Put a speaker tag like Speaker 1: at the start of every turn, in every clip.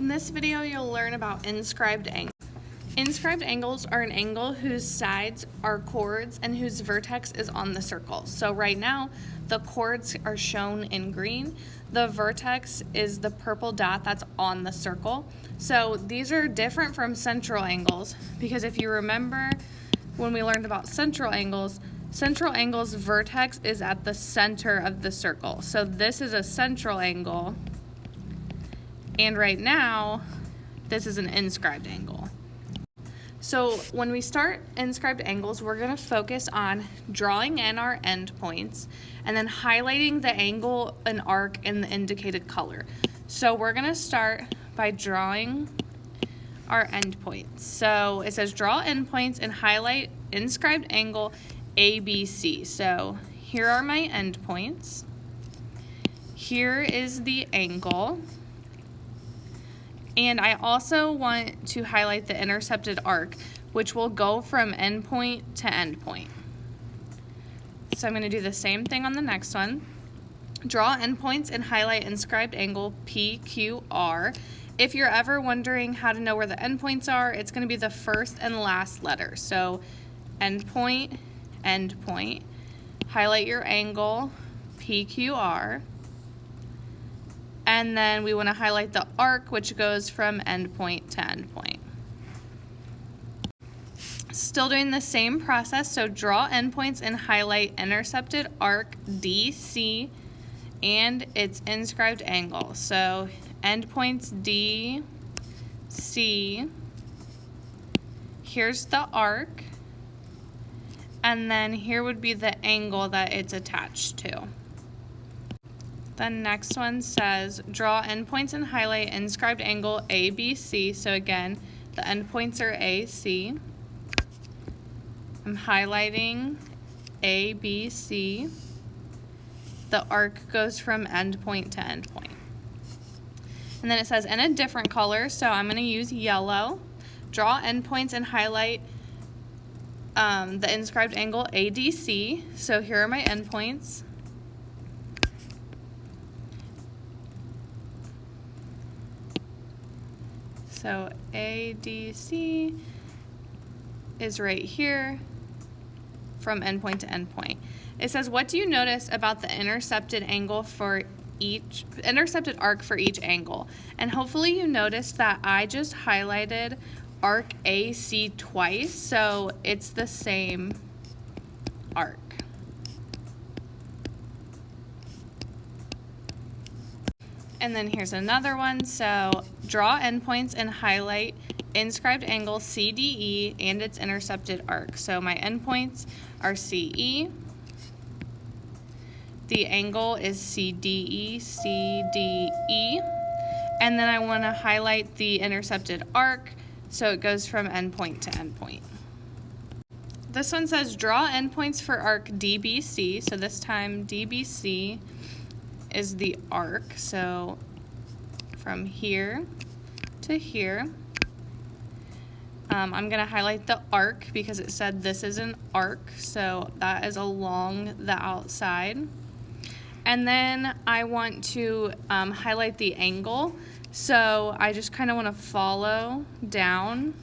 Speaker 1: In this video, you'll learn about inscribed angles. Inscribed angles are an angle whose sides are chords and whose vertex is on the circle. So right now, the chords are shown in green. The vertex is the purple dot that's on the circle. So these are different from central angles because if you remember when we learned about central angles vertex is at the center of the circle. So this is a central angle. And right now, this is an inscribed angle. So when we start inscribed angles, we're going to focus on drawing in our endpoints and then highlighting the angle and arc in the indicated color. So we're going to start by drawing our endpoints. So it says draw endpoints and highlight inscribed angle ABC. So here are my endpoints. Here is the angle. And I also want to highlight the intercepted arc, which will go from endpoint to endpoint. So I'm going to do the same thing on the next one. Draw endpoints and highlight inscribed angle PQR. If you're ever wondering how to know where the endpoints are, it's going to be the first and last letter. So endpoint, endpoint. Highlight your angle PQR. And then we want to highlight the arc, which goes from endpoint to endpoint. Still doing the same process, so draw endpoints and highlight intercepted arc DC and its inscribed angle. So endpoints DC, here's the arc, and then here would be the angle that it's attached to. The next one says draw endpoints and highlight inscribed angle ABC. So again, the endpoints are AC. I'm highlighting ABC. The arc goes from endpoint to endpoint. And then it says in a different color, so I'm going to use yellow. Draw endpoints and highlight the inscribed angle ADC. So here are my endpoints. So ADC is right here from endpoint to endpoint. It says, what do you notice about the intercepted arc for each angle? And hopefully you noticed that I just highlighted arc AC twice, so it's the same arc. And then here's another one. So draw endpoints and highlight inscribed angle CDE and its intercepted arc. So my endpoints are CE. The angle is CDE, CDE. And then I want to highlight the intercepted arc, so it goes from endpoint to endpoint. This one says draw endpoints for arc DBC. So this time DBC is the arc, so from here to here. I'm going to highlight the arc because it said this is an arc, so that is along the outside. And then I want to highlight the angle, so I just kind of want to follow down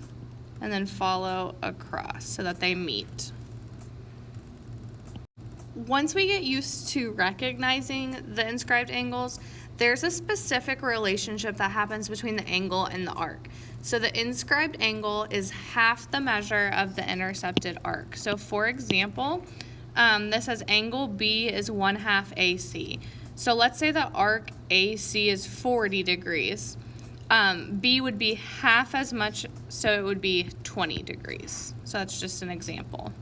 Speaker 1: and then follow across so that they meet. Once we get used to recognizing the inscribed angles, there's a specific relationship that happens between the angle and the arc. So the inscribed angle is half the measure of the intercepted arc. So for example, this says angle B is 1/2 AC. So let's say the arc AC is 40 degrees. B would be half as much, so it would be 20 degrees. So that's just an example.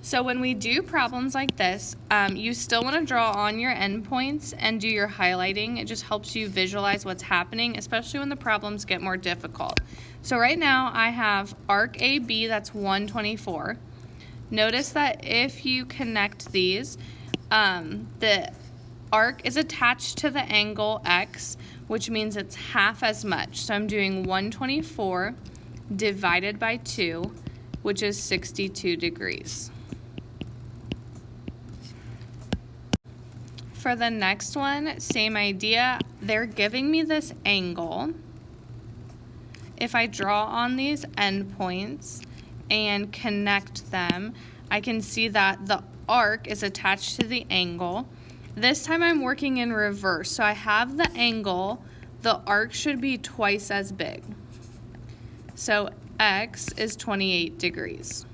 Speaker 1: So when we do problems like this, you still want to draw on your endpoints and do your highlighting. It just helps you visualize what's happening, especially when the problems get more difficult. So right now I have arc AB, that's 124. Notice that if you connect these, the arc is attached to the angle X, which means it's half as much. So I'm doing 124 divided by 2, which is 62 degrees. For the next one, same idea. they're giving me this angle. If I draw on these endpoints and connect them, I can see that the arc is attached to the angle. This time I'm working in reverse, so I have the angle, the arc should be twice as big. So x is 28 degrees.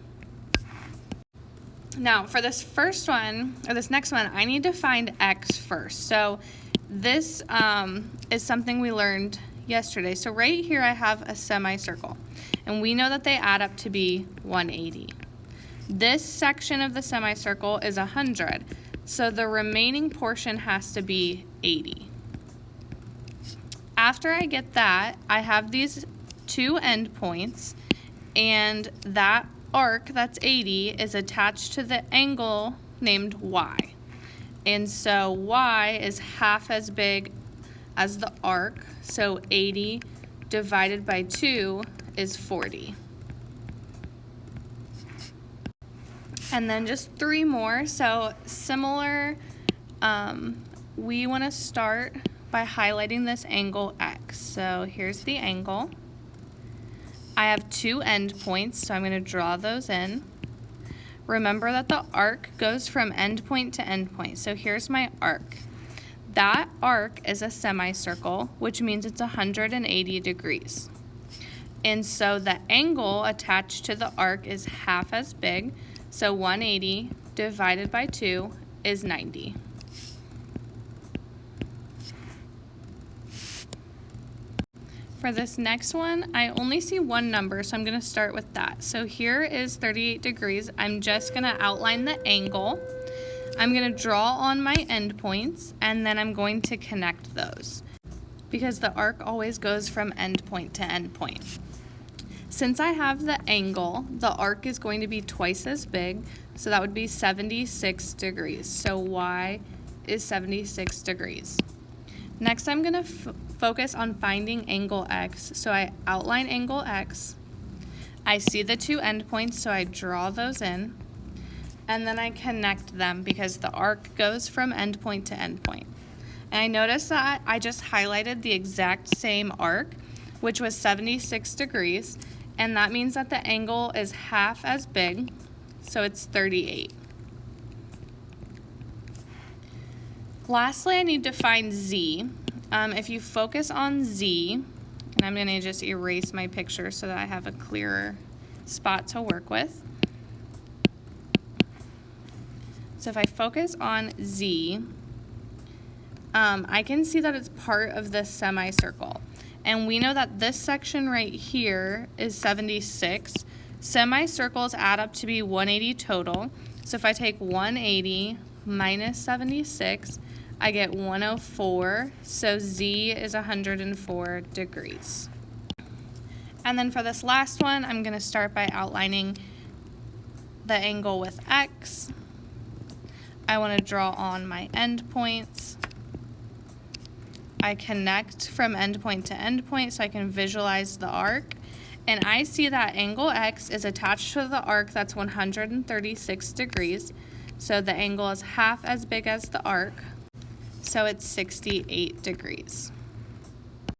Speaker 1: Now for this first one, or this next one, I need to find x first. So this is something we learned yesterday. So right here I have a semicircle, and we know that they add up to be 180. This section of the semicircle is 100, so the remaining portion has to be 80. After I get that, I have these two endpoints, and that arc that's 80 is attached to the angle named y. And so y is half as big as the arc, so 80 divided by 2 is 40. And then just 3 more. So similar, we want to start by highlighting this angle x. So here's the angle. I have 2 endpoints, so I'm going to draw those in. Remember that the arc goes from endpoint to endpoint. So here's my arc. That arc is a semicircle, which means it's 180 degrees. And so the angle attached to the arc is half as big, so 180 divided by 2 is 90. For this next one, I only see one number, so I'm going to start with that. So here is 38 degrees. I'm just going to outline the angle. I'm going to draw on my endpoints, and then I'm going to connect those, because the arc always goes from endpoint to endpoint. Since I have the angle, the arc is going to be twice as big, so that would be 76 degrees. So y is 76 degrees. Next, I'm going to focus on finding angle x. So I outline angle x. I see the 2 endpoints, so I draw those in. And then I connect them because the arc goes from endpoint to endpoint. And I notice that I just highlighted the exact same arc, which was 76 degrees. And that means that the angle is half as big, so it's 38. Lastly, I need to find z. If you focus on z, and I'm going to just erase my picture so that I have a clearer spot to work with. So if I focus on z, I can see that it's part of this semicircle. And we know that this section right here is 76. Semicircles add up to be 180 total. So if I take 180 minus 76, I get 104. So z is 104 degrees. And then for this last one, I'm going to start by outlining the angle with x. I want to draw on my endpoints. I connect from endpoint to endpoint so I can visualize the arc. And I see that angle x is attached to the arc that's 136 degrees. So the angle is half as big as the arc. So it's 68 degrees.